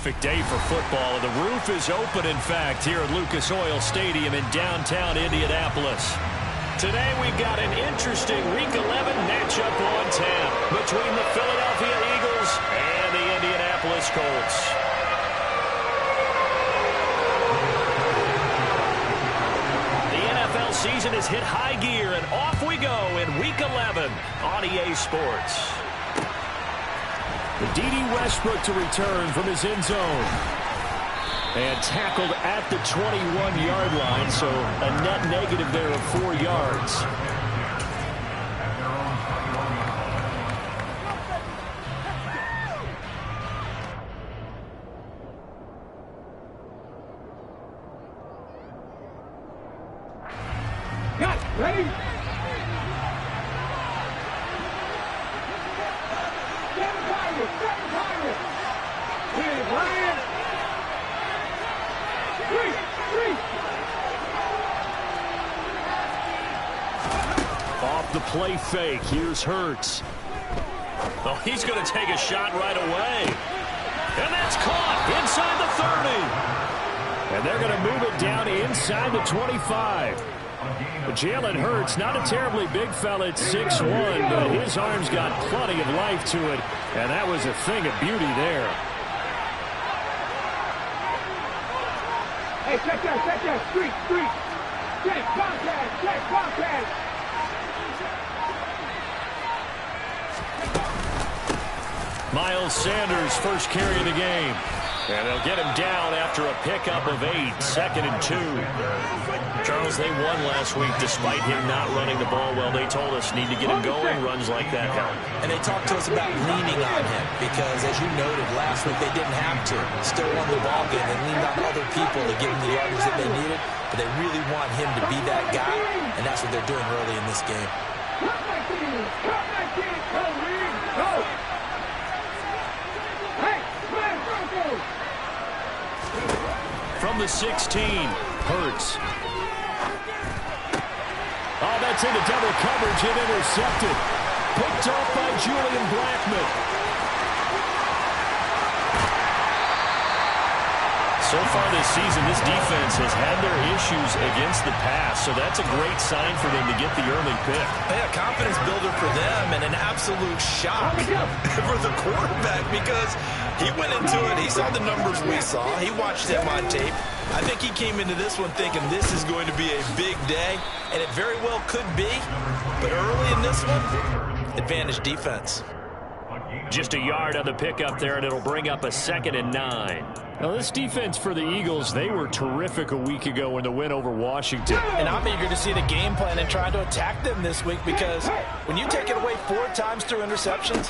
terrific day for football. The roof is open, in fact, here at Lucas Oil Stadium in downtown Indianapolis. Today we've got an interesting Week 11 matchup on tap between the Philadelphia Eagles and the Indianapolis Colts. The NFL season has hit high gear, and off we go in Week 11 on EA Sports. D.D. Westbrook to return from his end zone. And tackled at the 21-yard line, so a net negative there of 4 yards. Ready? Off the play fake, here's Hurts. Oh, he's going to take a shot right away. And that's caught inside the 30. And they're going to move it down inside the 25. Jalen Hurts, not a terribly big fella at 6'1", but his arms got plenty of life to it. And that was a thing of beauty there. Hey, check that, street. Check, contact. Miles Sanders, first carry of the game. And they'll get him down after a pickup of 8, 2nd and 2. Charles, they won last week despite him not running the ball well. They told us need to get him going. Runs like that help. And they talked to us about leaning on him because, as you noted, last week they didn't have to. Still won the ball game. They leaned on other people to give them the yardage that they needed. But they really want him to be that guy, and that's what they're doing early in this game. From the 16, Hurts. Oh, that's into double coverage and intercepted. Picked off by Julian Blackmon. So far this season, this defense has had their issues against the pass, so that's a great sign for them to get the early pick. Yeah, confidence builder for them and an absolute shock for the quarterback because he went into it. He saw the numbers we saw. He watched him on tape. I think he came into this one thinking this is going to be a big day, and it very well could be. But early in this one, advantage defense. Just a yard on the pickup there, and it'll bring up a 2nd and 9. Now, this defense for the Eagles, they were terrific a week ago in the win over Washington. And I'm eager to see the game plan and try to attack them this week because when you take it away 4 times through interceptions,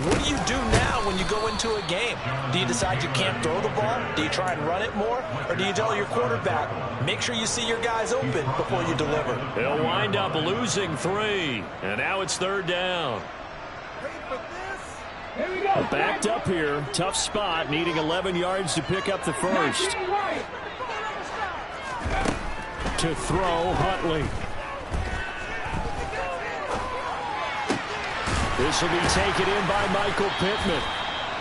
what do you do now when you go into a game? Do you decide you can't throw the ball? Do you try and run it more? Or do you tell your quarterback, make sure you see your guys open before you deliver? They'll wind up losing 3, and now it's 3rd down. Backed up here, tough spot, needing 11 yards to pick up the first. To throw, Huntley. This will be taken in by Michael Pittman.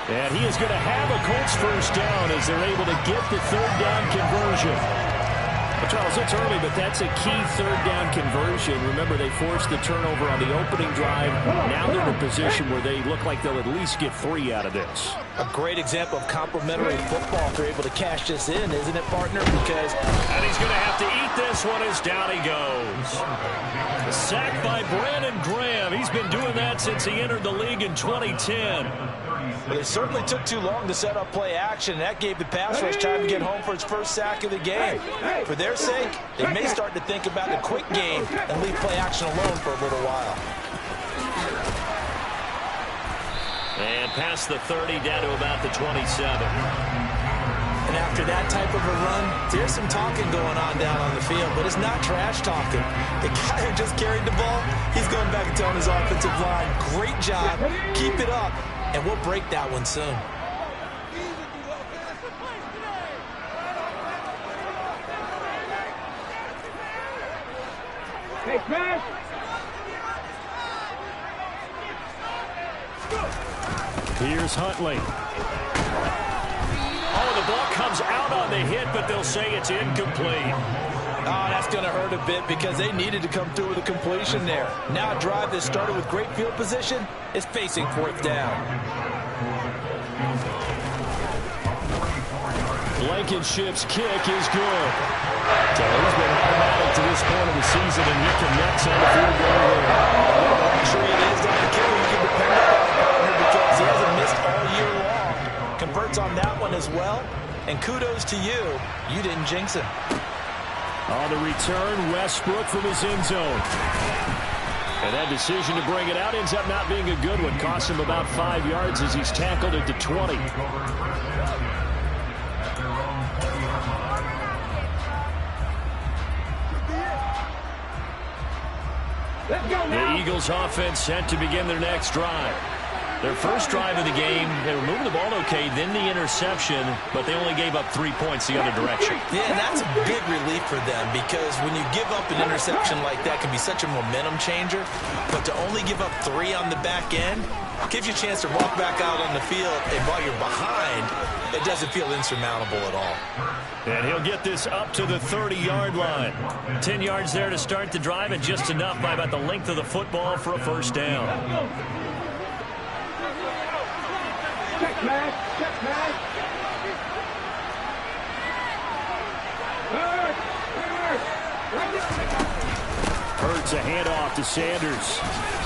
And he is going to have a Colts first down as they're able to get the 3rd down conversion. Well, Charles, it's early, but that's a key 3rd down conversion. Remember, they forced the turnover on the opening drive. Now they're in a position where they look like they'll at least get 3 out of this. A great example of complementary football if they're able to cash this in, isn't it, partner? Because and he's going to have to eat this one as down he goes. Sacked by Brandon Graham. He's been doing that since he entered the league in 2010. But it certainly took too long to set up play action, and that gave the pass rush time to get home for its first sack of the game. For their sake, they may start to think about the quick game and leave play action alone for a little while. And past the 30, down to about the 27. And after that type of a run, there's some talking going on down on the field, but it's not trash talking. The guy who just carried the ball, he's going back and telling his offensive line, great job, keep it up, and we'll break that one soon. Hey, Chris! Here's Huntley. Oh, comes out on the hit, but they'll say it's incomplete. Oh, that's going to hurt a bit because they needed to come through with a completion there. Now a drive that started with great field position is facing 4th down. Blankenship's kick is good. So he's been automatic to this point of the season, and he connects on the field goal there. Luxury it is that the kicker you can depend upon because he hasn't missed all year long. Converts on that one as well. And kudos to you. You didn't jinx him. On the return, Westbrook from his end zone. And that decision to bring it out ends up not being a good one. Costs him about 5 yards as he's tackled at the 20. The Eagles offense set to begin their next drive. Their first drive of the game, they were moving the ball okay, then the interception, but they only gave up 3 points the other direction. Yeah, and that's a big relief for them because when you give up an interception like that, it can be such a momentum changer. But to only give up 3 on the back end gives you a chance to walk back out on the field, and while you're behind, it doesn't feel insurmountable at all. And he'll get this up to the 30-yard line. 10 yards there to start the drive, and just enough by about the length of the football for a first down. Check pass. Check pass. Hurts a handoff to Sanders.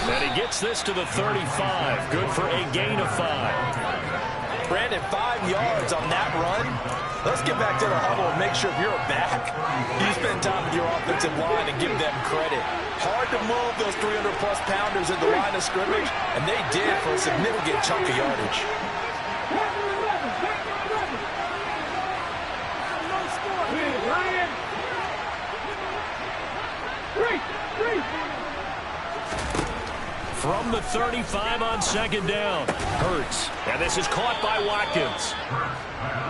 And he gets this to the 35. Good for a gain of 5. Brandon, 5 yards on that run. Let's get back to the huddle and make sure if you're back, you spend time with your offensive line and give them credit. Hard to move those 300-plus pounders at the line of scrimmage, and they did for a significant chunk of yardage. From the 35 on second down, Hurts. And this is caught by Watkins.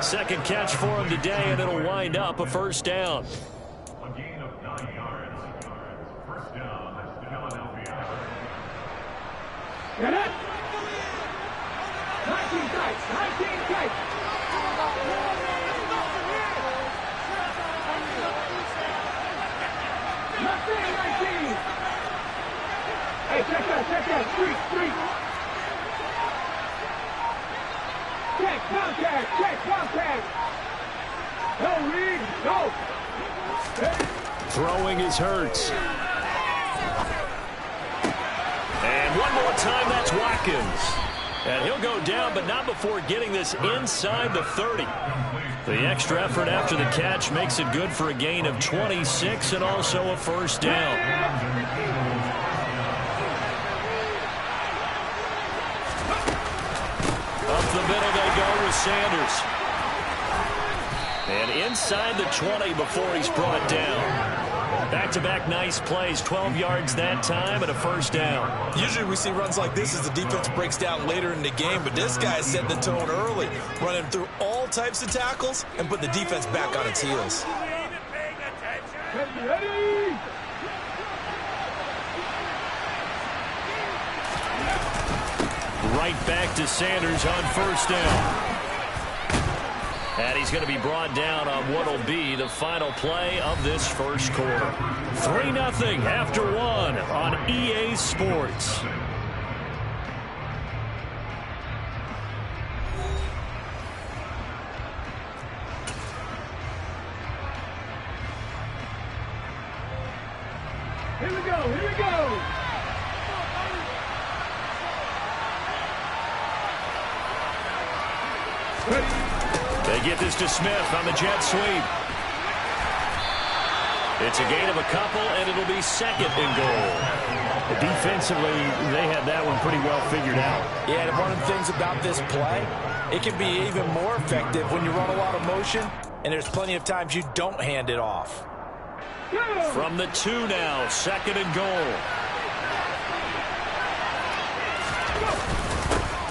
Second catch for him today, and it'll wind up a first down. A gain of 9 yards. First down, that's Philadelphia. Get it? 19 tights. 19 tights. Hey, check that, street. Check, contact. No, Reed, go. Throwing is Hurts. And one more time, that's Watkins. And he'll go down, but not before getting this inside the 30. The extra effort after the catch makes it good for a gain of 26 and also a first down. Up the middle they go with Sanders. And inside the 20 before he's brought down. Back-to-back nice plays, 12 yards that time and a first down. Usually we see runs like this as the defense breaks down later in the game, but this guy set the tone early, running through all types of tackles and put the defense back on its heels. Ready? Right back to Sanders on first down. And he's going to be brought down on what will be the final play of this first quarter. 3-0 after 1 on EA Sports. Here we go. They get this to Smith on the jet sweep. It's a gain of a couple, and it'll be second and goal. Defensively, they had that one pretty well figured out. Yeah, and one of the things about this play, it can be even more effective when you run a lot of motion, and there's plenty of times you don't hand it off. From the 2 now, second and goal.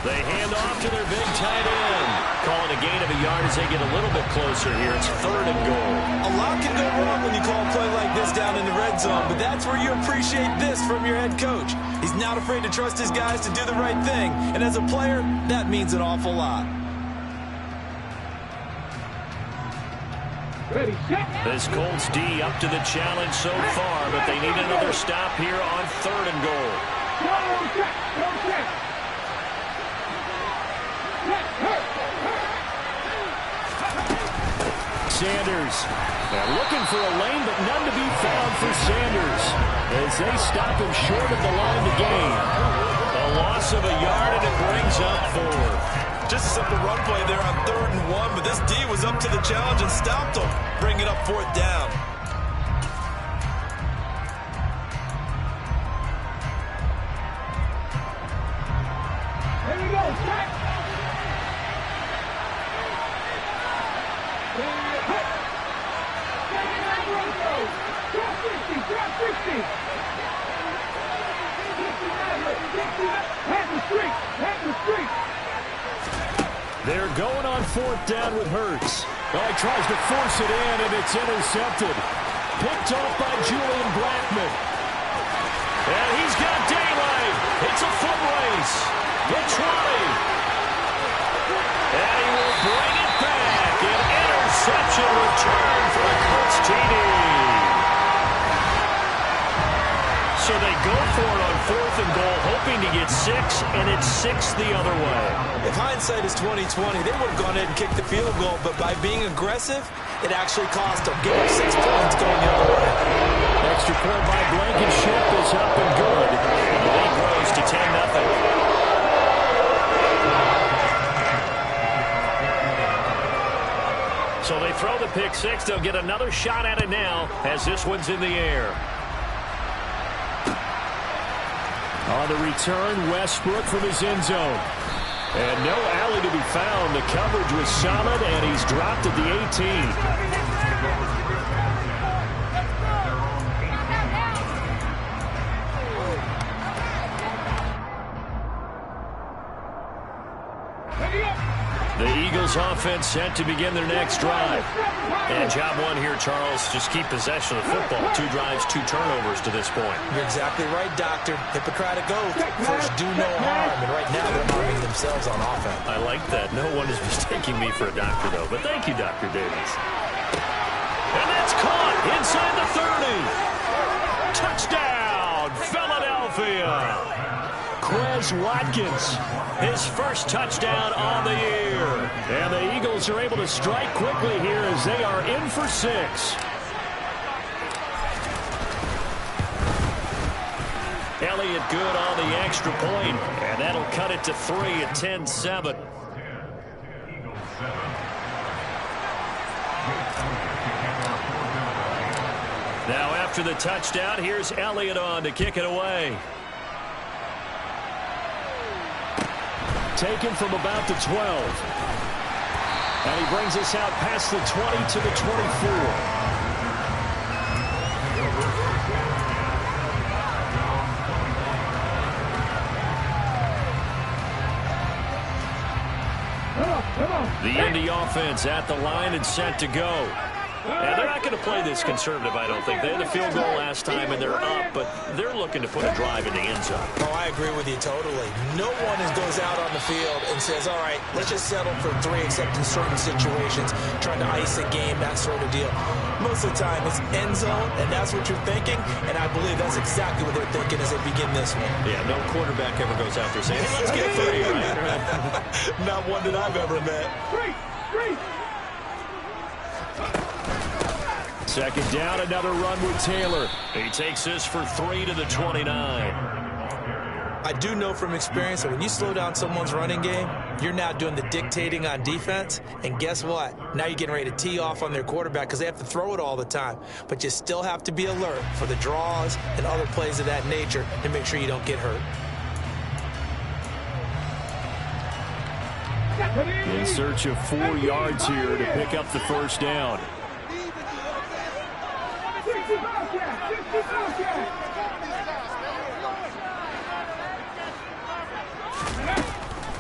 They hand off to their big tight end. Calling a gain of a yard as they get a little bit closer here. It's third and goal. A lot can go wrong when you call a play like this down in the red zone, but that's where you appreciate this from your head coach. He's not afraid to trust his guys to do the right thing, and as a player, that means an awful lot. Ready, set. This Colts D up to the challenge so far, but they need another stop here on 3rd and goal. Go set. Go set. Set. Hurt. Sanders. They're looking for a lane, but none to be found for Sanders as they stop him short of the line to gain. A loss of a yard, and it brings up 4. Just a simple run play there on 3rd and 1, but this D was up to the challenge and stopped him, bringing up 4th down. Here we go, set. Drop 60, drop 60. 60, head the street, head the street. They're going on 4th down with Hurts. Oh, he tries to force it in, and it's intercepted. Picked off by Julian Blackman. And he's got daylight. It's a foot race. The 20. And he will bring it back. An interception return for the Colts TD. So they go for it on 4th and goal, hoping to get 6, and it's 6 the other way. If hindsight is 20/20, they would have gone ahead and kicked the field goal, but by being aggressive, it actually cost them. Gave up 6 points going the other way. Extra point by Blankenship is up and good. And the lead grows to 10-0. So they throw the pick 6. They'll get another shot at it now as this one's in the air. On the return, Westbrook from his end zone. And no alley to be found. The coverage was solid, and he's dropped at the 18. The Eagles offense set to begin their next drive. And job 1 here, Charles, just keep possession of the football. 2 drives, 2 turnovers to this point. You're exactly right, Doctor. Hippocratic oath. First, do no harm. And right now, they're harming themselves on offense. I like that. No one is mistaking me for a doctor, though. But thank you, Dr. Davis. And that's caught inside the 30. Touchdown, Philadelphia. Quez Watkins, his first touchdown on the year. And the Eagles are able to strike quickly here as they are in for 6. Elliott good on the extra point, and that'll cut it to 3 at 10-7. Now after the touchdown, here's Elliott on to kick it away. Taken from about the 12. And he brings us out past the 20 to the 24. The Indy offense at the line and set to go. And they're not going to play this conservative, I don't think. They had a field goal last time, and they're up, but they're looking to put a drive in the end zone. Oh, I agree with you totally. No one goes out on the field and says, all right, let's just settle for 3, except in certain situations, trying to ice a game, that sort of deal. Most of the time, it's end zone, and that's what you're thinking, and I believe that's exactly what they're thinking as they begin this one. Yeah, no quarterback ever goes out there saying, hey, let's get 3, right? Not one that I've ever met. 3. Second down, another run with Taylor. He takes this for 3 to the 29. I do know from experience that when you slow down someone's running game, you're now doing the dictating on defense. And guess what? Now you're getting ready to tee off on their quarterback because they have to throw it all the time. But you still have to be alert for the draws and other plays of that nature to make sure you don't get hurt. In search of 4 yards here to pick up the first down.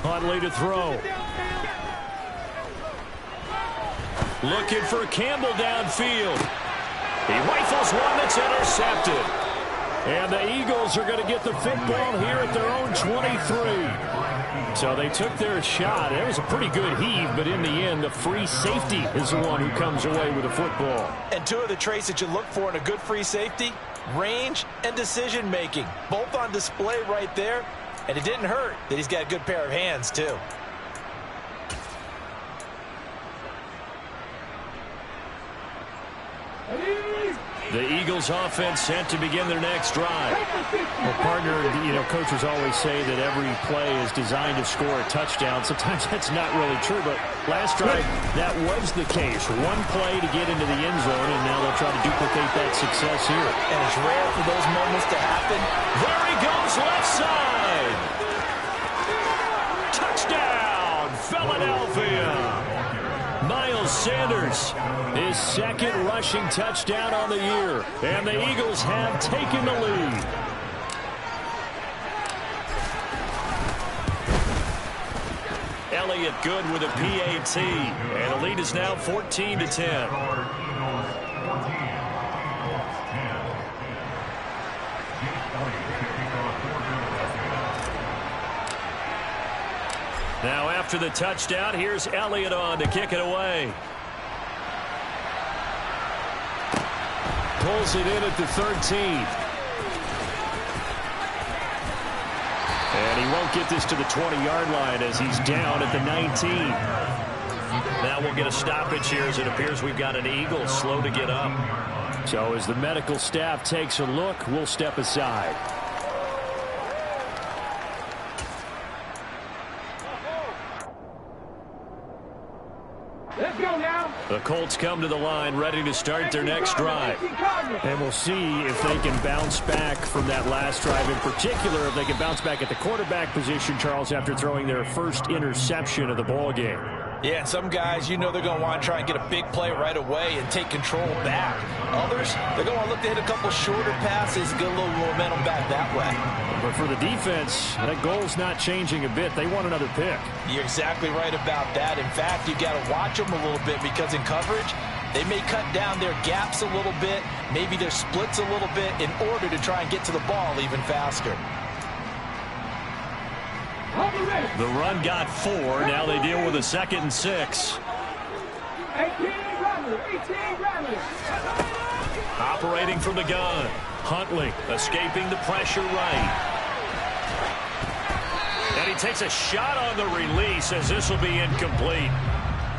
Huntley to throw. Looking for Campbell downfield. He rifles one that's intercepted. And the Eagles are going to get the football here at their own 23. So they took their shot. It was a pretty good heave, but in the end, the free safety is the one who comes away with the football. And two of the traits that you look for in a good free safety, range and decision-making. Both on display right there. And it didn't hurt that he's got a good pair of hands, too. The Eagles offense set to begin their next drive. Well, partner, coaches always say that every play is designed to score a touchdown. Sometimes that's not really true, but last drive, that was the case. One play to get into the end zone, and now they'll try to duplicate that success here. And it's rare for those moments to happen. There he goes, left side. Touchdown, Philadelphia. Miles Sanders, his second rushing touchdown on the year, and the Eagles have taken the lead. Elliott good with a PAT, and the lead is now 14-10. Now after the touchdown, here's Elliott on to kick it away. Pulls it in at the 13th. And he won't get this to the 20-yard line as he's down at the 19. Now we'll get a stoppage here as it appears we've got an Eagle slow to get up. So as the medical staff takes a look, we'll step aside. Let's go now. The Colts come to the line ready to start their next drive. And we'll see if they can bounce back from that last drive. In particular, if they can bounce back at the quarterback position, Charles, after throwing their first interception of the ball game. Yeah, and some guys, they're going to want to try and get a big play right away and take control back. Others, they're going to want to look to hit a couple shorter passes, get a little momentum back that way. But for the defense, that goal's not changing a bit. They want another pick. You're exactly right about that. In fact, you've got to watch them a little bit because in coverage, they may cut down their gaps a little bit, maybe their splits a little bit in order to try and get to the ball even faster. The run got 4. Now they deal with a 2nd and 6. 18 runners. Operating from the gun. Huntley escaping the pressure right. And he takes a shot on the release as this will be incomplete.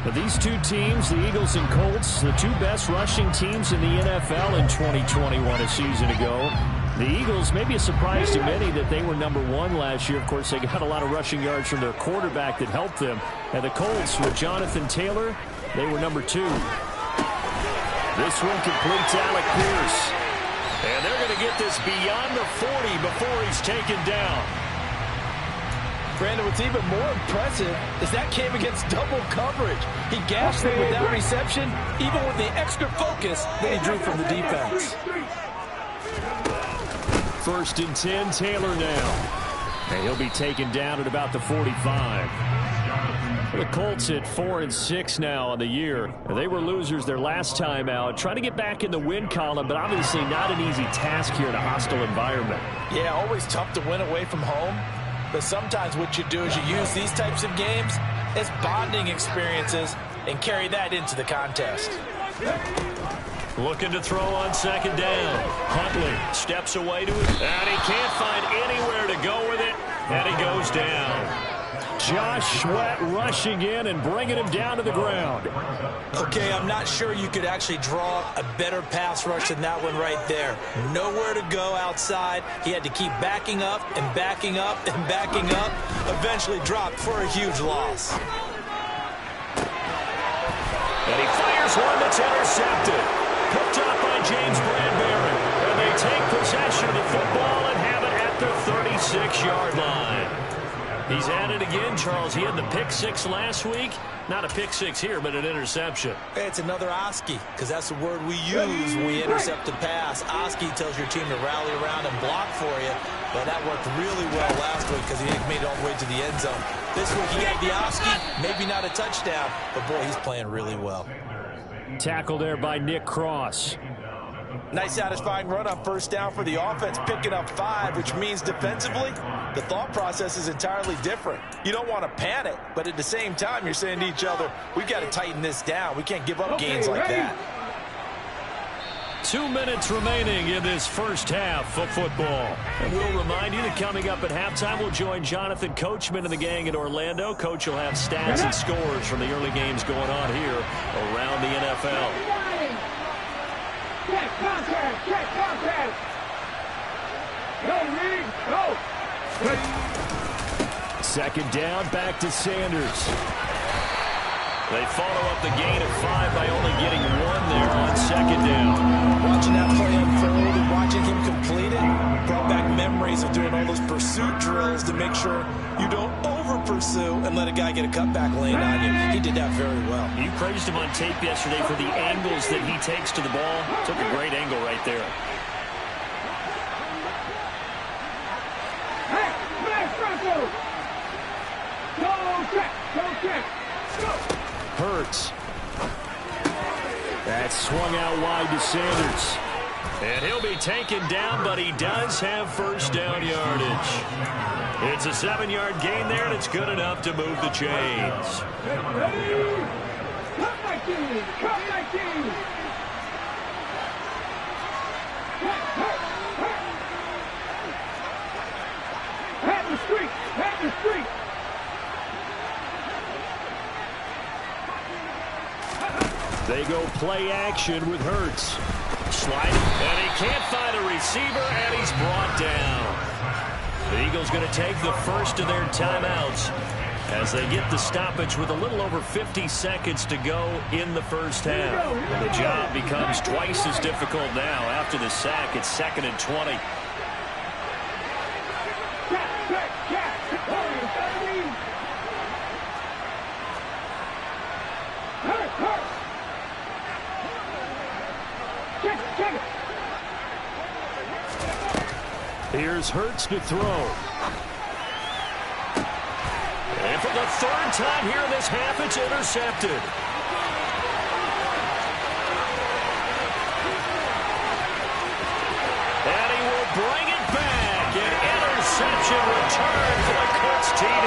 But these two teams, the Eagles and Colts, the two best rushing teams in the NFL in 2021 a season ago. The Eagles, maybe a surprise to many that they were #1 last year. Of course, they got a lot of rushing yards from their quarterback that helped them. And the Colts, with Jonathan Taylor, they were #2. This one completes Alec Pierce. And they're going to get this beyond the 40 before he's taken down. Brandon, what's even more impressive is that came against double coverage. He gashed them with that reception, even with the extra focus that he drew from the defense. 1st and 10, Taylor now. And he'll be taken down at about the 45. The Colts at 4-6 now on the year. They were losers their last time out. Trying to get back in the win column, but obviously not an easy task here in a hostile environment. Yeah, always tough to win away from home. But sometimes what you do is you use these types of games as bonding experiences and carry that into the contest. Looking to throw on 2nd down. Huntley steps away to it, and he can't find anywhere to go with it, and he goes down. Josh Sweat rushing in and bringing him down to the ground. Okay, I'm not sure you could actually draw a better pass rush than that one right there. Nowhere to go outside. He had to keep backing up and backing up and backing up. Eventually dropped for a huge loss. And he fires one that's intercepted. Picked up by James Bradbury. And they take possession of the football and have it at the 36-yard line. He's at it again, Charles. He had the pick 6 last week. Not a pick 6 here, but an interception. It's another Oski, because that's the word we use when we intercept a pass. Oski tells your team to rally around and block for you. But that worked really well last week because he made it all the way to the end zone. This week he got the Oski, maybe not a touchdown, but boy, he's playing really well. Tackle there by Nick Cross. Nice satisfying run on first down for the offense, picking up 5, which means defensively, the thought process is entirely different. You don't want to panic, but at the same time, you're saying to each other, we've got to tighten this down. We can't give up gains like that. 2 minutes remaining in this first half of football. And we'll remind you that coming up at halftime, we'll join Jonathan Coachman and the gang in Orlando. Coach will have stats and scores from the early games going on here around the NFL. Check contact, check contact. Go, Reed, go. Second down, back to Sanders. They follow up the gain of 5 by only getting 1 there on second down. Watching that play unfold and watching him complete it brought back memories of doing all those pursuit drills to make sure you don't over-pursue and let a guy get a cutback lane on you. He did that very well. You praised him on tape yesterday for the angles that he takes to the ball. Took a great angle right there. Hey, smash Bronco. Go check, go check. Go. Hurts. That swung out wide to Sanders. And he'll be taken down, but he does have first down yardage. It's a 7-yard gain there, and it's good enough to move the chains. Ready? Cut my team, cut my team. Hat the street, hat the street. They go play action with Hurts. Sliding, and he can't find a receiver, and he's brought down. The Eagles going to take the first of their timeouts as they get the stoppage with a little over 50 seconds to go in the first half. And the job becomes twice as difficult now after the sack. It's 2nd and 20. Here's Hurts to throw. And for the 3rd time here in this half, it's intercepted. And he will bring it back. An interception return for the Colts TD.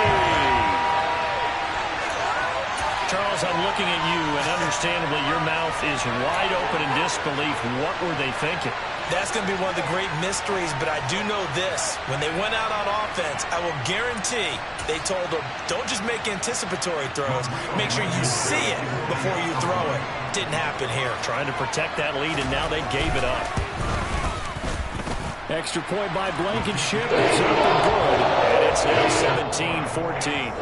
Charles, I'm looking at you, and understandably, your mouth is wide open in disbelief. What were they thinking? That's going to be one of the great mysteries, but I do know this. When they went out on offense, I will guarantee they told them, don't just make anticipatory throws. Make sure you see it before you throw it. Didn't happen here. Trying to protect that lead, and now they gave it up. Extra point by Blankenship. It's up and good, and it's now 17-14.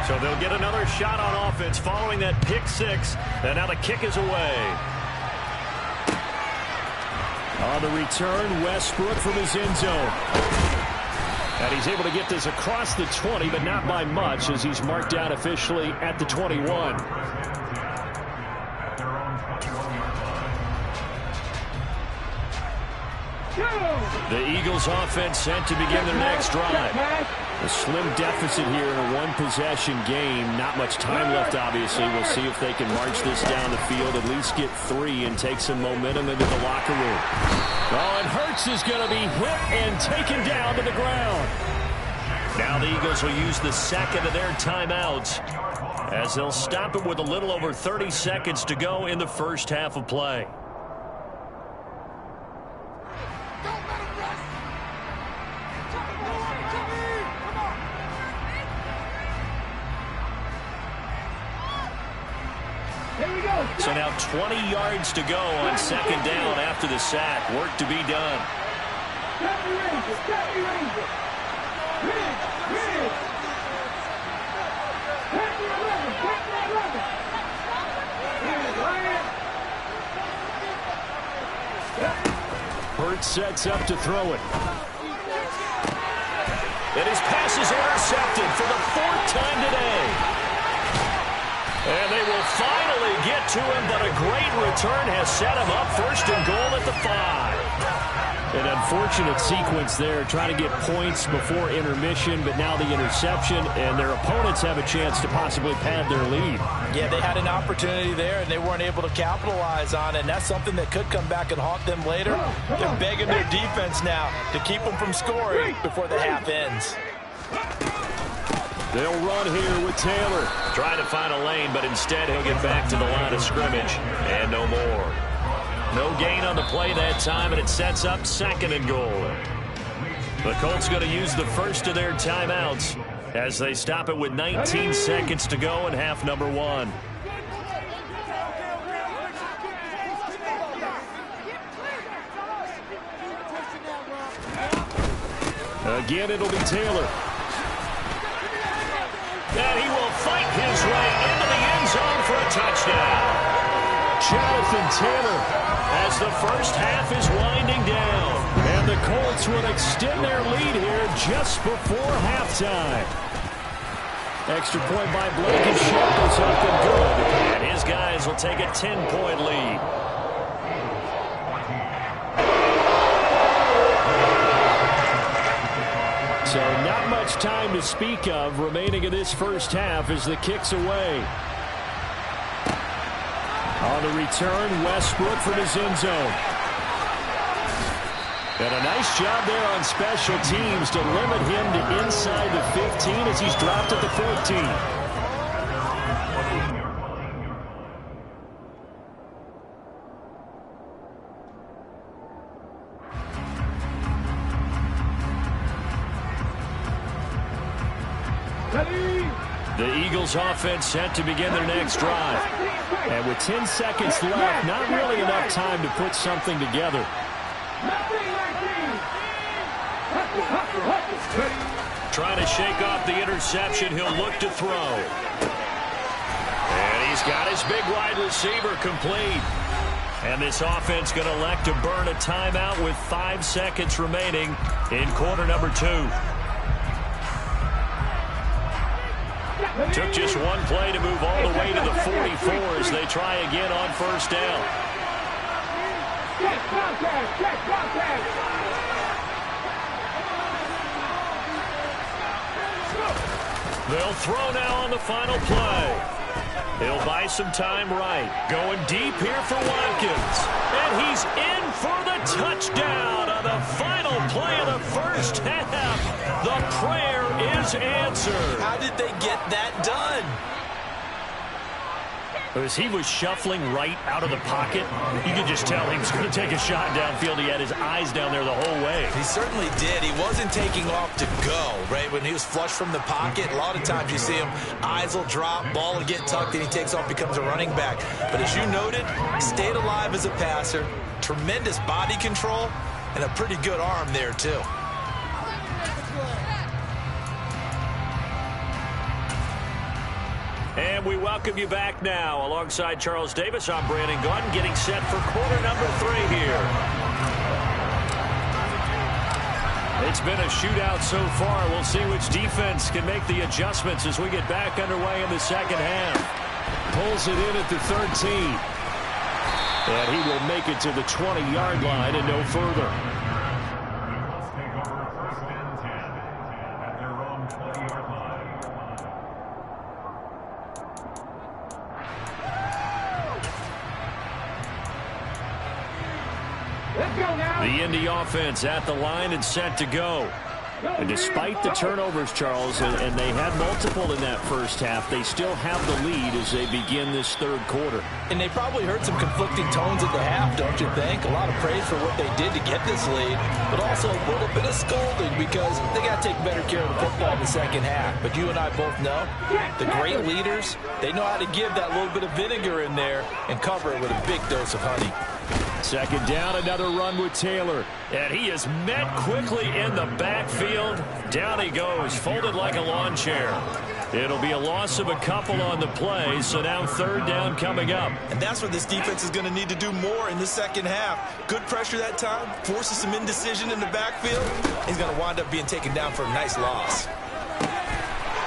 So they'll get another shot on offense following that pick 6. And now the kick is away. On the return, Westbrook from his end zone. And he's able to get this across the 20, but not by much as he's marked down officially at the 21. The Eagles offense sent to begin their next drive. A slim deficit here in a one-possession game. Not much time left, obviously. We'll see if they can march this down the field, at least get 3 and take some momentum into the locker room. Oh, and Hurts is going to be hit and taken down to the ground. Now the Eagles will use the second of their timeouts as they'll stop it with a little over 30 seconds to go in the first half of play. So now 20 yards to go on second down after the sack. Work to be done. Hurts sets up to throw it. And his pass is intercepted for the 4th time today. And they will finally get to him, but a great return has set him up first and goal at the 5. An unfortunate sequence there, trying to get points before intermission, but now the interception, and their opponents have a chance to possibly pad their lead. Yeah, they had an opportunity there, and they weren't able to capitalize on it, and that's something that could come back and haunt them later. They're begging their defense now to keep them from scoring before the half ends. They'll run here with Taylor. Trying to find a lane, but instead he'll get back to the line of scrimmage, and no more. No gain on the play that time, and it sets up second and goal. The Colts going to use the first of their timeouts as they stop it with 19 seconds to go in half number 1. Again, it'll be Taylor. And he will fight his way into the end zone for a touchdown. Jonathan Taylor, as the first half is winding down. And the Colts will extend their lead here just before halftime. Extra point by Blankenship is up and good. And his guys will take a 10-point lead. So not much time to speak of remaining in this first half as the kick's away. On the return, Westbrook from his end zone. And a nice job there on special teams to limit him to inside the 15 as he's dropped at the 14. The Eagles offense set to begin their next drive. And with 10 seconds left, not really enough time to put something together. Trying to shake off the interception, he'll look to throw. And he's got his big wide receiver complete. And this offense going to elect to burn a timeout with 5 seconds remaining in quarter number 2. Took just one play to move all the way to the 44 as they try again on first down. They'll throw now on the final play. He'll buy some time right. Going deep here for Watkins. And he's in for the touchdown on the final play of the first half. The prayer is answered. How did they get that done? As he was shuffling right out of the pocket, you could just tell he was going to take a shot downfield. He had his eyes down there the whole way. He certainly did. He wasn't taking off to go, right? When he was flush from the pocket, a lot of times you see him, eyes will drop, ball will get tucked, and he takes off, becomes a running back. But as you noted, stayed alive as a passer, tremendous body control, and a pretty good arm there, too. And we welcome you back now. Alongside Charles Davis, I'm Brandon Gaudin, getting set for quarter number 3 here. It's been a shootout so far. We'll see which defense can make the adjustments as we get back underway in the second half. Pulls it in at the 13. And he will make it to the 20-yard line and no further. Let's take over first and 10 at their own 20-yard line. The Indy offense at the line and set to go. And despite the turnovers, Charles, and they had multiple in that first half, they still have the lead as they begin this third quarter. And they probably heard some conflicting tones at the half, don't you think? A lot of praise for what they did to get this lead, but also a little bit of scolding because they got to take better care of the football in the second half. But you and I both know the great leaders, they know how to give that little bit of vinegar in there and cover it with a big dose of honey. Second down, another run with Taylor. And he is met quickly in the backfield. Down he goes, folded like a lawn chair. It'll be a loss of a couple on the play, so now third down coming up. And that's what this defense is going to need to do more in the second half. Good pressure that time, forces some indecision in the backfield. He's going to wind up being taken down for a nice loss.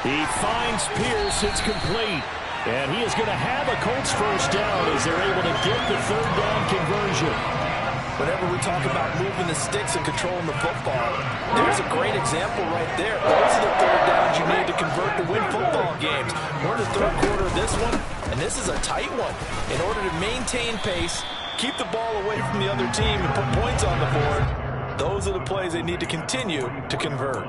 He finds Pierce, it's complete. And he is going to have a Colts first down as they're able to get the third down conversion. Whenever we talk about moving the sticks and controlling the football, there's a great example right there. Those are the third downs you need to convert to win football games. We're in the third quarter of this one, and this is a tight one. In order to maintain pace, keep the ball away from the other team, and put points on the board, those are the plays they need to continue to convert.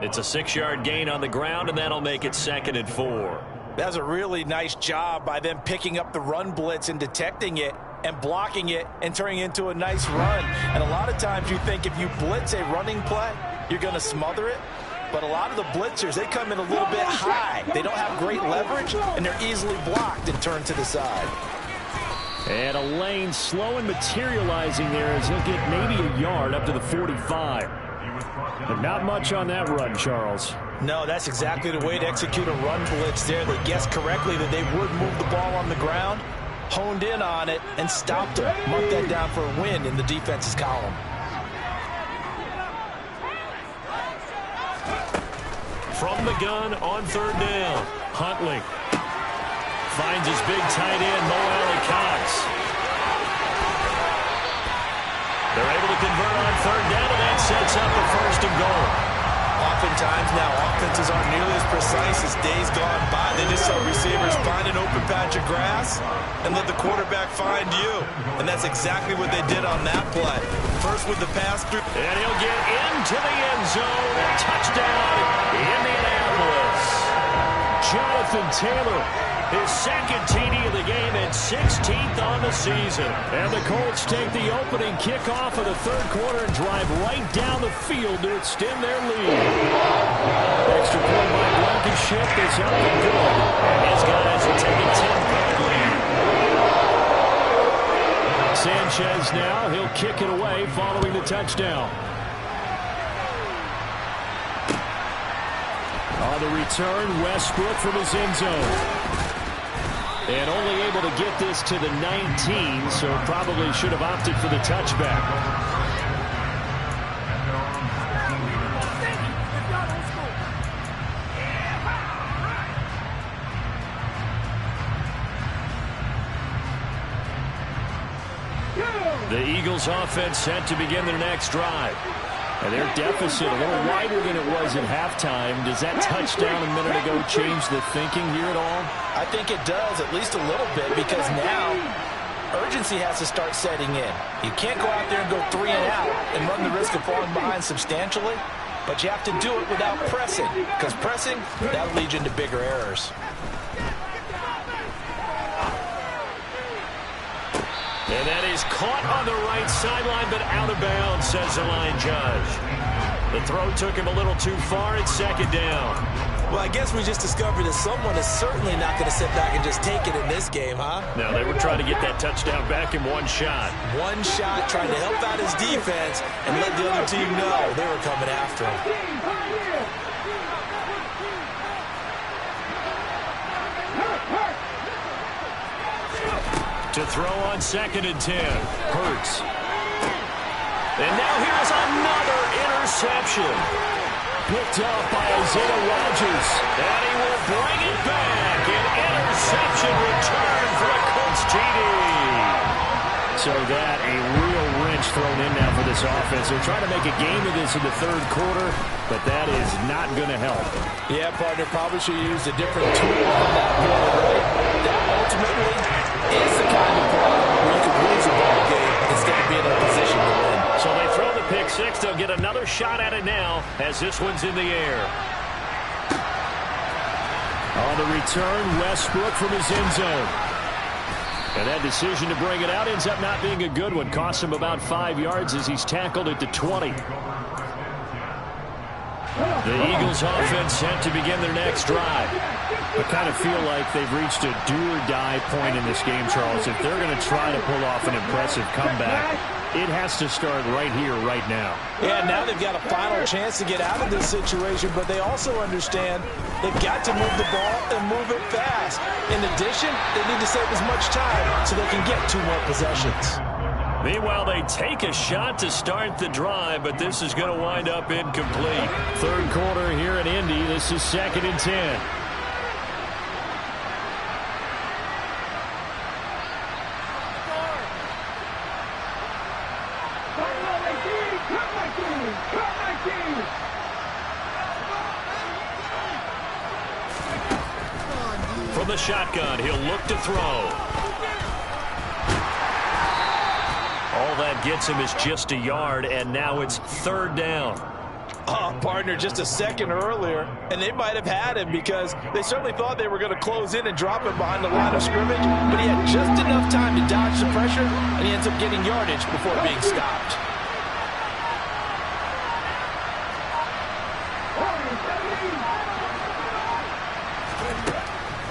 It's a 6-yard gain on the ground, and that'll make it 2nd and 4. That's a really nice job by them picking up the run blitz and detecting it and blocking it and turning it into a nice run. And a lot of times you think if you blitz a running play, you're going to smother it. But a lot of the blitzers, they come in a little bit high. They don't have great leverage, and they're easily blocked and turned to the side. And a lane slow and materializing there as he'll get maybe a yard up to the 45. But not much on that run, Charles. No, that's exactly the way to execute a run blitz there. They guessed correctly that they would move the ball on the ground, honed in on it, and stopped it. Mark that down for a win in the defense's column. From the gun on third down, Huntley finds his big tight end, Mo Alley-Cox. They're able to convert on third down, and that sets up a 1st and goal. Oftentimes now, offenses aren't nearly as precise as days gone by. They just saw receivers find an open patch of grass and let the quarterback find you. And that's exactly what they did on that play. First with the pass through. And he'll get into the end zone. Touchdown, Indianapolis. Jonathan Taylor, his 2nd TD of the game and 16th on the season. And the Colts take the opening kickoff of the third quarter and drive right down the field to extend their lead. Extra point by Blankenship is up and good. And his guys will take a 10-point lead. Sanchez now, he'll kick it away following the touchdown. On the return, Westbrook from his end zone. And only able to get this to the 19, so probably should have opted for the touchback. The Eagles offense set to begin their next drive. And their deficit a little wider than it was at halftime. Does that touchdown a minute ago change the thinking here at all? I think it does, at least a little bit, because now urgency has to start setting in. You can't go out there and go 3 and out and run the risk of falling behind substantially, but you have to do it without pressing, because pressing, that'll lead you into bigger errors. And that is caught on the right sideline, but out of bounds, says the line judge. The throw took him a little too far. It's 2nd down. Well, I guess we just discovered that someone is certainly not going to sit back and just take it in this game, huh? No, they were trying to get that touchdown back in one shot. One shot, trying to help out his defense and let the other team know they were coming after him. To throw on 2nd and 10. Hurts. And now here's another interception. Picked off by Isaiah Rodgers. And he will bring it back. An interception return for a Colts TD. So that a real wrench thrown in now for this offense. They're trying to make a game of this in the third quarter, but that is not going to help. Yeah, partner, probably should use a different tool on that play, right? That ultimately is the kind of play where you can lose a ball game instead of being in a position to win. So they throw the pick six. They'll get another shot at it now as this one's in the air. On the return, Westbrook from his end zone. And that decision to bring it out ends up not being a good one. Costs him about 5 yards as he's tackled at the 20. The Eagles offense set to begin their next drive. I kind of feel like they've reached a do-or-die point in this game, Charles. If they're going to try to pull off an impressive comeback, it has to start right here, right now. Yeah, now they've got a final chance to get out of this situation, but they also understand they've got to move the ball and move it fast. In addition, they need to save as much time so they can get 2 more possessions. Meanwhile, they take a shot to start the drive, but this is going to wind up incomplete. Third quarter here in Indy. This is 2nd and 10. From the shotgun, he'll look to throw. All that gets him is just a yard, and now it's 3rd down. Oh, partner, just a second earlier, and they might have had him because they certainly thought they were going to close in and drop him behind the line of scrimmage, but he had just enough time to dodge the pressure, and he ends up getting yardage before being stopped.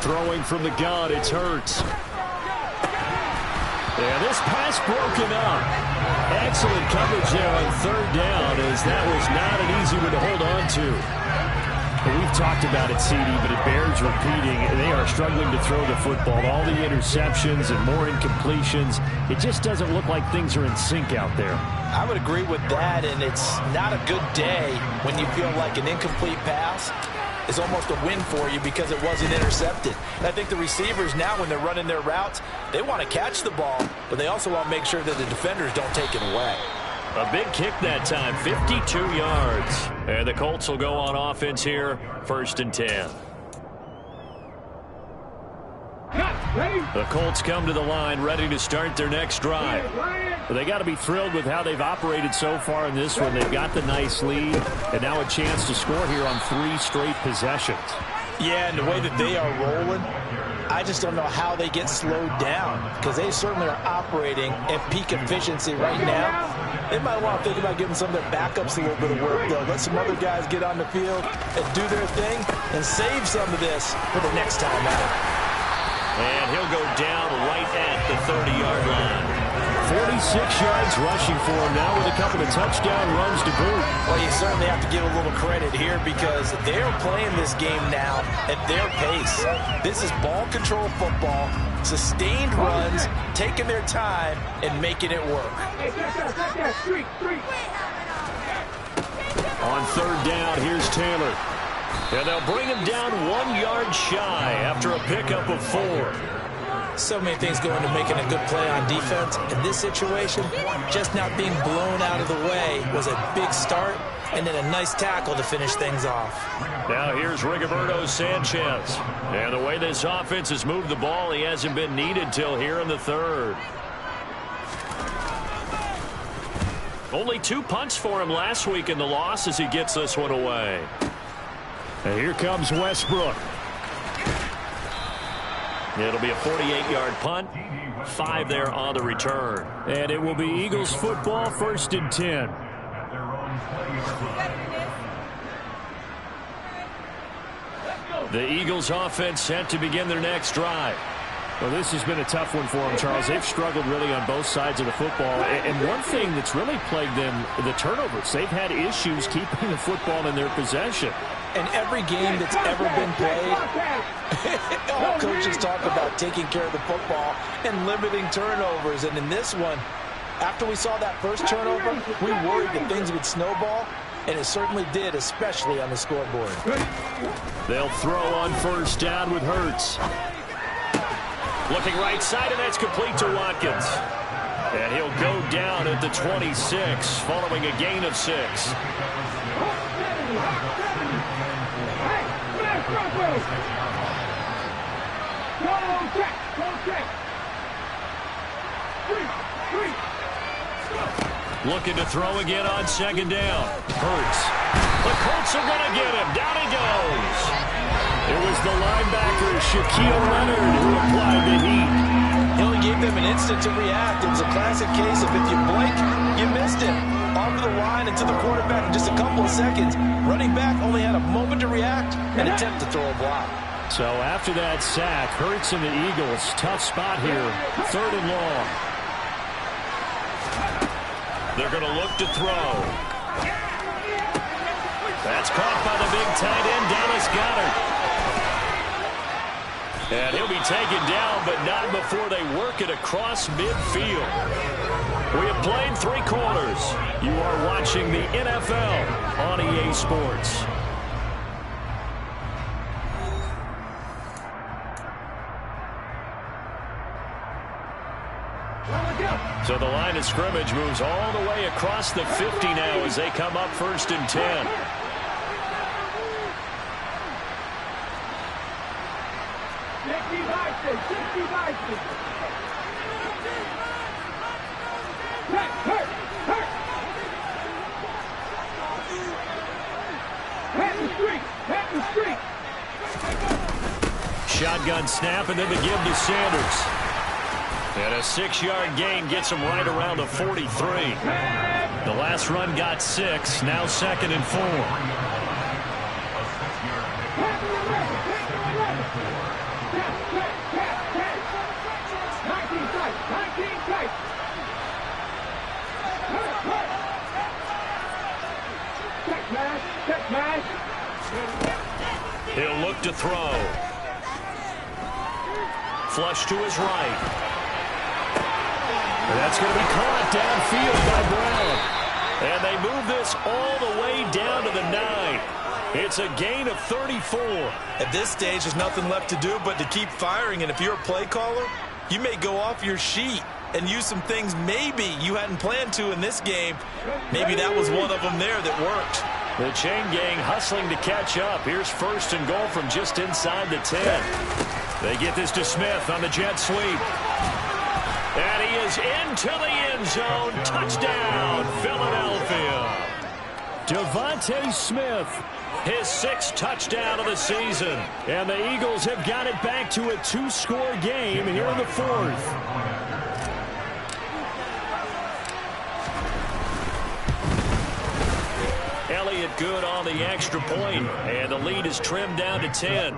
Throwing from the gun, it's Hurts. Yeah, this pass broken up. Excellent coverage there on 3rd down, as that was not an easy one to hold on to. Well, we've talked about it, CD, but it bears repeating. They are struggling to throw the football. All the interceptions and more incompletions. It just doesn't look like things are in sync out there. I would agree with that, and it's not a good day when you feel like an incomplete pass is almost a win for you because it wasn't intercepted. And I think the receivers now, when they're running their routes, they want to catch the ball, but they also want to make sure that the defenders don't take it away. A big kick that time, 52 yards. And the Colts will go on offense here, 1st and 10. The Colts come to the line ready to start their next drive. They got to be thrilled with how they've operated so far in this one. They've got the nice lead, and now a chance to score here on 3 straight possessions. Yeah, and the way that they are rolling, I just don't know how they get slowed down because they certainly are operating at peak efficiency right now. They might want to think about giving some of their backups a little bit of work, though. Let some other guys get on the field and do their thing and save some of this for the next time out. And he'll go down right at the 30-yard line. 46 yards rushing for him now with a couple of touchdown runs to boot. Well, you certainly have to give a little credit here because they're playing this game now at their pace. This is ball control football, sustained runs, taking their time, and making it work. On 3rd down, here's Taylor. And they'll bring him down 1 yard shy after a pickup of 4. So many things go into making a good play on defense. In this situation, just not being blown out of the way was a big start, and then a nice tackle to finish things off. Now here's Rigoberto Sanchez. And the way this offense has moved the ball, he hasn't been needed till here in the 3rd. Only 2 punts for him last week in the loss as he gets this one away. And here comes Westbrook. It'll be a 48-yard punt. 5 there on the return. And it will be Eagles football, 1st and 10. The Eagles offense set to begin their next drive. Well, this has been a tough one for them, Charles. They've struggled really on both sides of the football. And one thing that's really plagued them, the turnovers. They've had issues keeping the football in their possession. In every game that's ever been played, all coaches talk about taking care of the football and limiting turnovers. And in this one, after we saw that first turnover, we worried that things would snowball, and it certainly did, especially on the scoreboard. They'll throw on 1st down with Hurts. Looking right side, and that's complete to Watkins. And he'll go down at the 26, following a gain of 6. Looking to throw again on 2nd down. Hurts. The Colts are going to get him. Down he goes. It was the linebacker, Shaquille Leonard, who applied the heat. He only gave them an instant to react. It was a classic case of if you blink, you missed him. Off the line and to the quarterback in just a couple of seconds. Running back only had a moment to react and attempt to throw a block. So after that sack, Hurts and the Eagles, tough spot here, 3rd and long. They're going to look to throw. That's caught by the big tight end, Dallas Goedert. And he'll be taken down, but not before they work it across midfield. We have played 3 quarters. You are watching the NFL on EA Sports. So the line of scrimmage moves all the way across the 50 now as they come up 1st and 10. Shotgun snap, and then the give to Sanders. And a 6-yard gain gets him right around the 43. The last run got 6, now 2nd and 4. He'll look to throw. Flush to his right. That's going to be caught downfield by Brown. And they move this all the way down to the 9. It's a gain of 34. At this stage, there's nothing left to do but to keep firing. And if you're a play caller, you may go off your sheet and use some things maybe you hadn't planned to in this game. Maybe that was one of them there that worked. The chain gang hustling to catch up. Here's 1st and goal from just inside the 10. They get this to Smith on the jet sweep. And he is into the end zone. Touchdown, Philadelphia. Devontae Smith, his 6th touchdown of the season. And the Eagles have got it back to a 2-score game here in the 4th. Elliott good on the extra point, and the lead is trimmed down to 10.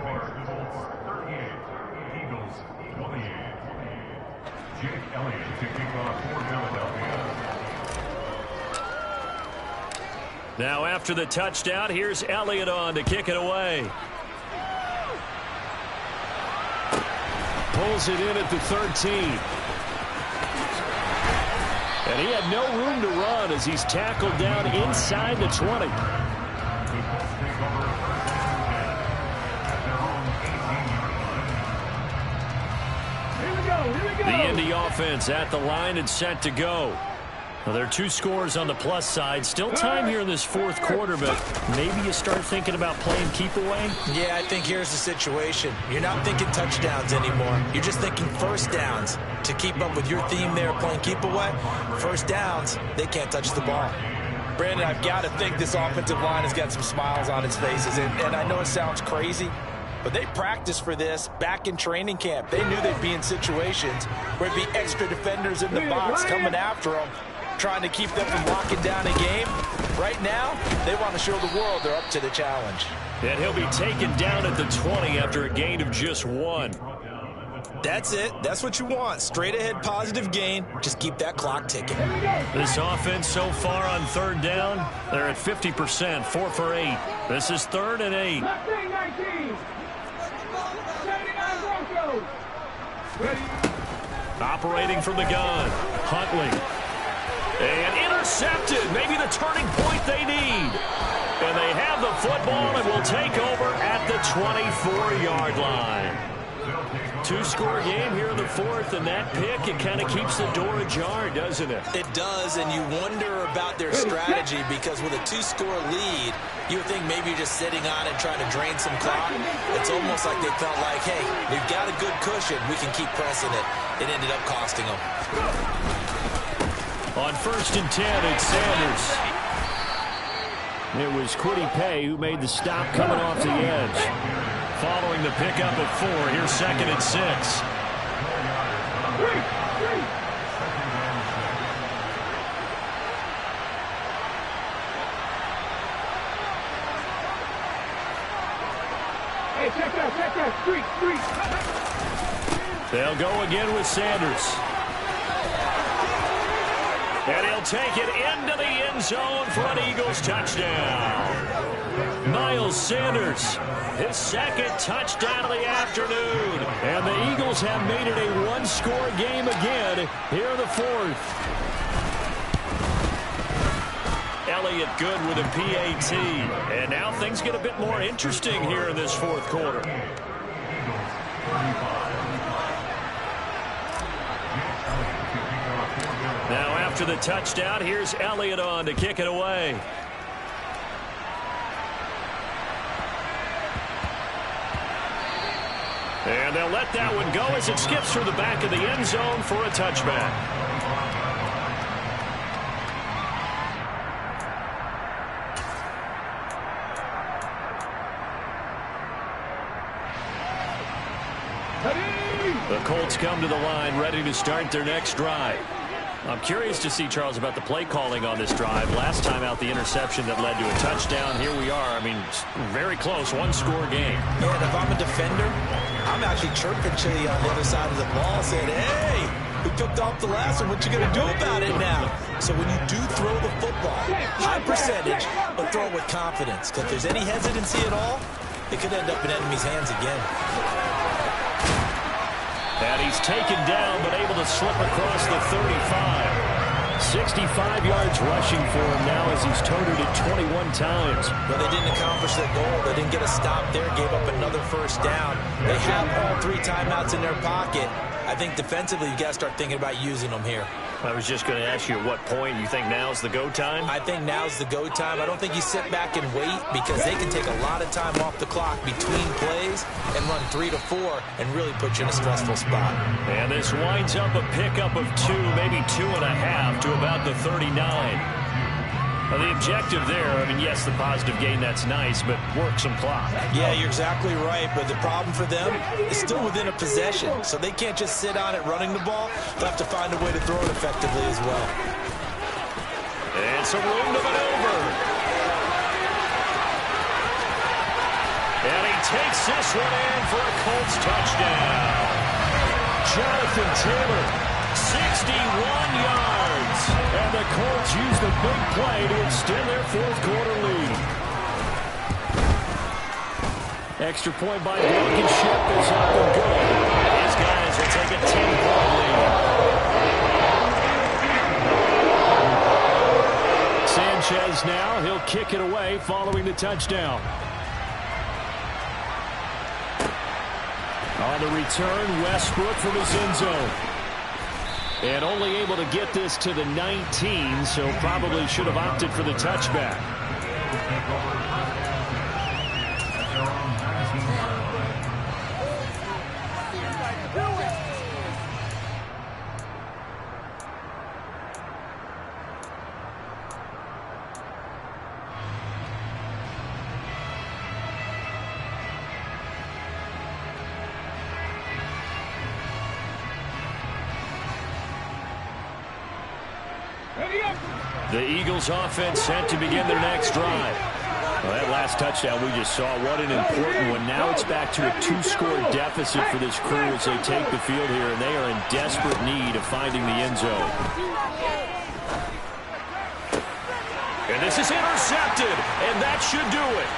Now after the touchdown, here's Elliott on to kick it away. Pulls it in at the 13. And he had no room to run as he's tackled down inside the 20. The Indy offense at the line and set to go. Well, there are 2 scores on the plus side. Still time here in this 4th quarter, but maybe you start thinking about playing keep away? Yeah, I think here's the situation. You're not thinking touchdowns anymore. You're just thinking first downs. To keep up with your theme there, playing keep away, first downs, they can't touch the ball. Brandon, I've got to think this offensive line has got some smiles on its faces. And I know it sounds crazy, but they practiced for this back in training camp. They knew they'd be in situations where it'd be extra defenders in the box coming after them, trying to keep them from locking down a game. Right now, they want to show the world they're up to the challenge. And he'll be taken down at the 20 after a gain of just 1. That's it. That's what you want. Straight ahead positive gain. Just keep that clock ticking. This offense so far on 3rd down, they're at 50%, 4 for 8. This is 3rd and 8. Operating from the gun, Huntley. And intercepted, maybe the turning point they need. And they have the football and will take over at the 24-yard line. 2-score game here in the 4th, and that pick, it kind of keeps the door ajar, doesn't it? It does, and you wonder about their strategy because with a 2-score lead, you would think maybe you're just sitting on it trying to drain some clock. It's almost like they felt like, hey, we've got a good cushion. We can keep pressing it. It ended up costing them. On 1st and 10, it's Sanders. It was Kwity Paye who made the stop coming off the edge. Following the pickup at 4, here's 2nd and 6. Hey, check that, street. They'll go again with Sanders. And he'll take it into the end zone for an Eagles touchdown. Miles Sanders, his 2nd touchdown of the afternoon. And the Eagles have made it a 1-score game again here in the 4th. Elliott good with a PAT. And now things get a bit more interesting here in this 4th quarter. after the touchdown. Here's Elliott on to kick it away. And they'll let that one go as it skips through the back of the end zone for a touchback. The Colts come to the line ready to start their next drive. I'm curious to see, Charles, about the play calling on this drive. Last time out, the interception that led to a touchdown. Here we are. I mean, very close, one-score game. And if I'm a defender, I'm actually chirping Chili on the other side of the ball, saying, hey, we picked off the last one. What you going to do about it now? So when you do throw the football, high percentage, but throw it with confidence. Because if there's any hesitancy at all, it could end up in enemy's hands again. And he's taken down, but able to slip across the 35. 65 yards rushing for him now as he's toted it 21 times. But they didn't accomplish their goal. They didn't get a stop there, gave up another first down. They have all 3 timeouts in their pocket. I think defensively, you got to start thinking about using them here. I was just going to ask you at what point you think now's the go time? I think now's the go time. I don't think you sit back and wait because they can take a lot of time off the clock between plays and run 3 to 4 and really put you in a stressful spot. And this winds up a pickup of 2, maybe 2.5 to about the 39. Now, the objective there, I mean, yes, the positive gain, that's nice, but work some clock. Yeah, you're exactly right, but the problem for them is still within a possession, so they can't just sit on it running the ball. They'll have to find a way to throw it effectively as well. And some room to maneuver. And he takes this one in for a Colts touchdown. Jonathan Taylor, 61 yards. And the Colts use the big play to extend their fourth-quarter lead. Extra point by Blankenship is up and good. These guys will take a 10-point lead. Sanchez now, he'll kick it away following the touchdown. On the return, Westbrook from his end zone. And only able to get this to the 19, so probably should have opted for the touchback. The Eagles offense set to begin their next drive. Well, that last touchdown we just saw, what an important one. Now it's back to a 2-score deficit for this crew as they take the field here, and they are in desperate need of finding the end zone. And this is intercepted, and that should do it.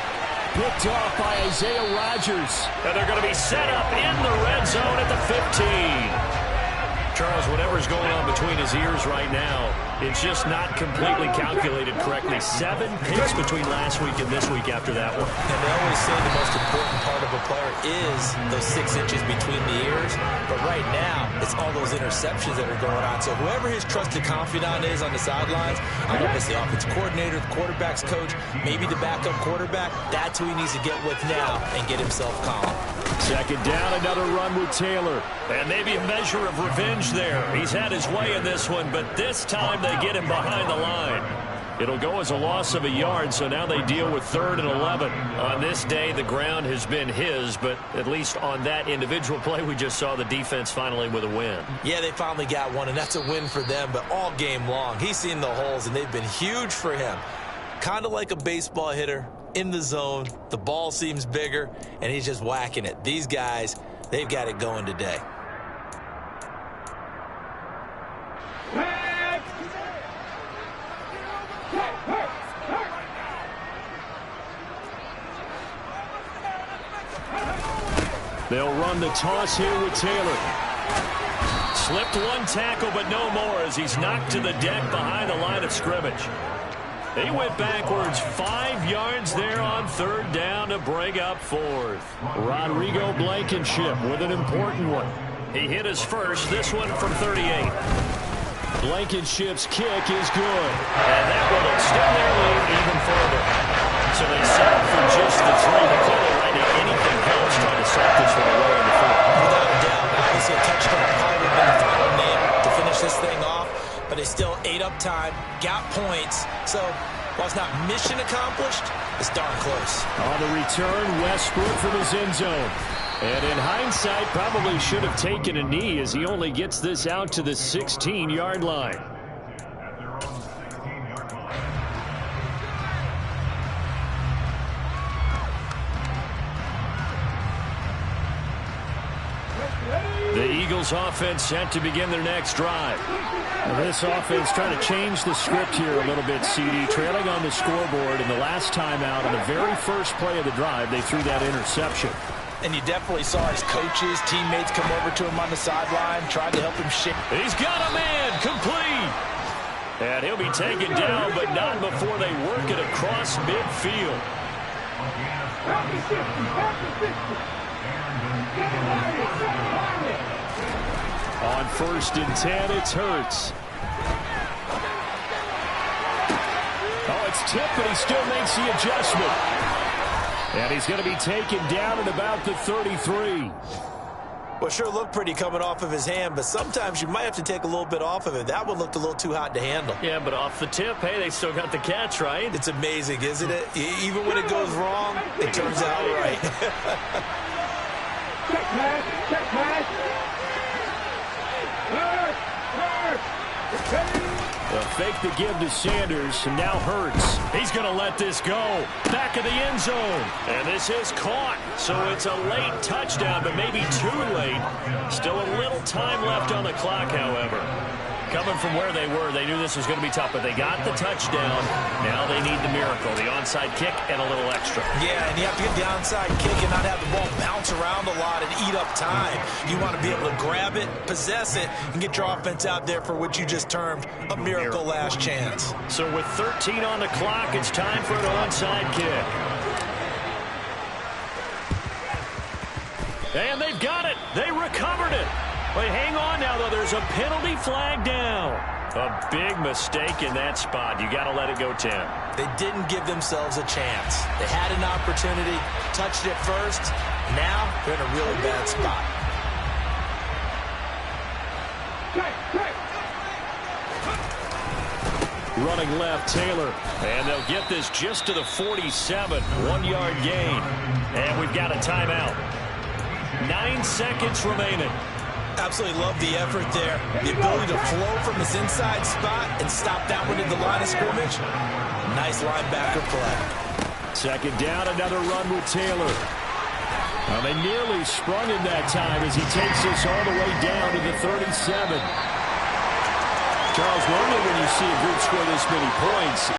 Picked off by Isaiah Rodgers. And they're going to be set up in the red zone at the 15. Charles, whatever's going on between his ears right now, it's just not completely calculated correctly. 7 picks between last week and this week after that one. And they always say the most important part of a player is those 6 inches between the ears. But right now, it's all those interceptions that are going on. So whoever his trusted confidant is on the sidelines, I don't know if it's the offensive coordinator, the quarterback's coach, maybe the backup quarterback, that's who he needs to get with now and get himself calm. Second down, another run with Taylor. And maybe a measure of revenge there. He's had his way in this one, but this time they get him behind the line. It'll go as a loss of a yard, so now they deal with 3rd and 11. On this day, the ground has been his, but at least on that individual play, we just saw the defense finally with a win. Yeah, they finally got one, and that's a win for them, but all game long, he's seen the holes, and they've been huge for him. Kind of like a baseball hitter in the zone. The ball seems bigger, and he's just whacking it. These guys, they've got it going today. They'll run the toss here with Taylor. Slipped one tackle, but no more as he's knocked to the deck behind the line of scrimmage. He went backwards 5 yards there on 3rd down to bring up 4th. Rodrigo Blankenship with an important one. He hit his first, this one from 38. Blankenship's kick is good. And that will extend their lead even further. So they settle for just the 3. But clearly right now anything helps trying to set this one away in the fourth. Without a doubt. Obviously a touchdown probably would have been the final name to finish this thing off. But they still ate up time, got points. So while it's not mission accomplished, it's darn close. On the return, Westbrook from his end zone. And in hindsight, probably should have taken a knee as he only gets this out to the 16-yard line. At their own 16-yard line. The Eagles offense set to begin their next drive. Now this offense trying to change the script here a little bit, CD. Trailing on the scoreboard, and the last time out on the very first play of the drive, they threw that interception. And you definitely saw his coaches, teammates come over to him on the sideline, tried to help him shape. He's got a man, complete. And he'll be taken down, but not before they work it across midfield. On 1st and 10, it's Hurts. Oh, it's tipped, but he still makes the adjustment. And he's going to be taken down at about the 33. Well, sure looked pretty coming off of his hand, but sometimes you might have to take a little bit off of it. That one looked a little too hot to handle. Yeah, but off the tip, hey, they still got the catch, right? It's amazing, isn't it? Even when it goes wrong, it turns out right. Check pass, check pass. They'll fake the give to Sanders, and now Hurts. He's going to let this go. Back of the end zone. And this is caught. So it's a late touchdown, but maybe too late. Still a little time left on the clock, however. Coming from where they were, they knew this was going to be tough, but they got the touchdown. Now they need the miracle, the onside kick and a little extra. Yeah, and you have to get the onside kick and not have the ball bounce around a lot and eat up time. You want to be able to grab it, possess it, and get your offense out there for what you just termed a miracle last chance. So with 13 on the clock, it's time for an onside kick. And they've got it. They recovered it. But hang on now, though. There's a penalty flag down. A big mistake in that spot. You got to let it go, Tim. They didn't give themselves a chance. They had an opportunity, touched it first. Now they're in a really bad spot. Running left, Taylor. And they'll get this just to the 47. 1-yard gain. And we've got a timeout. 9 seconds remaining. Absolutely love the effort there. The ability to flow from his inside spot and stop that one at the line of scrimmage. Nice linebacker play. Second down, another run with Taylor. Well, they nearly sprung him that time as he takes this all the way down to the 37. Charles, normally when you see a group score this many points,